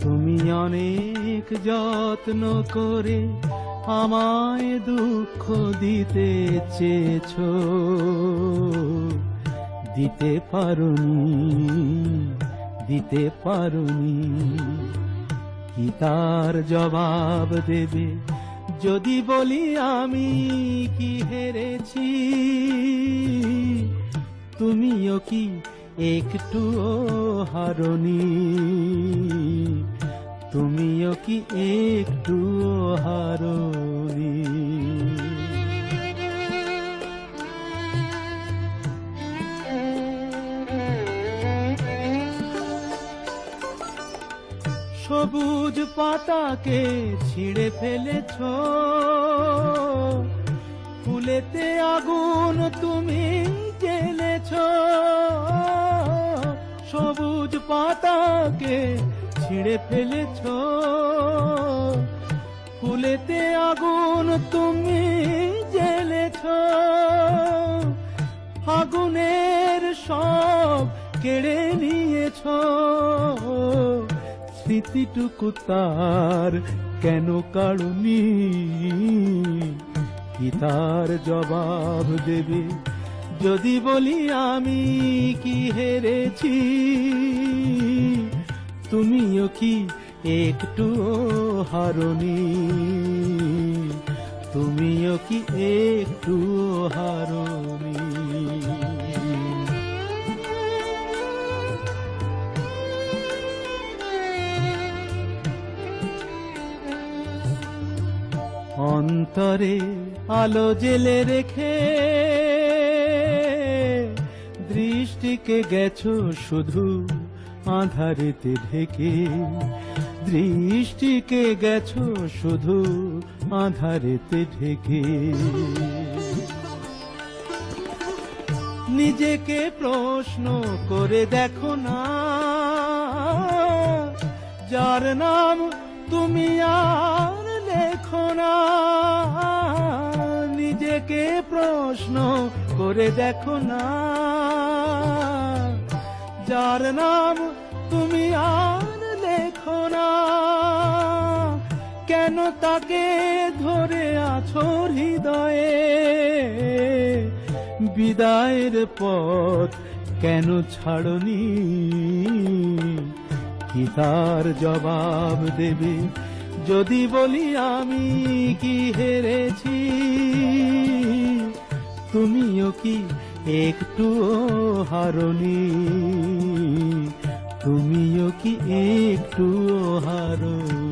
তুমি অনেক যত্ন করে আমায় দুঃখ দিতে চেয়েছো, দিতে পারোনি। কি তার জবাব দেবে যদি বলি আমি কি হেরেছি? তুমিও কি একটুও হারোনি? তুমিও কি একটুও হারোনি? সবুজ পাতাকে ছিঁড়ে ফেলেছো, ফুলেতে আগুন তুমি জ্বেলেছো। সবুজ পাতাকে ছিঁড়ে ফেলেছো, ফুলেতে আগুন তুমি জ্বেলেছো। আগুনের সব কেড়ে নিয়েছো, স্মৃতিটুকু তার কেন কাড়ুনি? কি তার জবাব দেবে যদি বলি আমি কি হেরেছি? তুমিও কি একটুও হারোনি? তুমিও কি একটুও হারোনি? অন্তরে আলো জেলে রেখে দৃষ্টিকে গেছো শুধু আঁধারেতে ঢেকে। দৃষ্টিকে গেছো শুধু আঁধারেতে ঢেকে। নিজেকে প্রশ্ন করে দেখো না, যার নাম তুমি আর লেখো না। নিজেকে প্রশ্ন করে দেখো না, যার নাম তুমি আর লেখো না। কেন তাকে ধরে আছো হৃদয়ে? বিদায়ের পথ কেন ছাড়নি? কি তার জবাব দেবে যদি বলি আমি কি হেরেছি? তুমিও কি একটুও হারোনি? তুমিও কি একটুও হারোনি?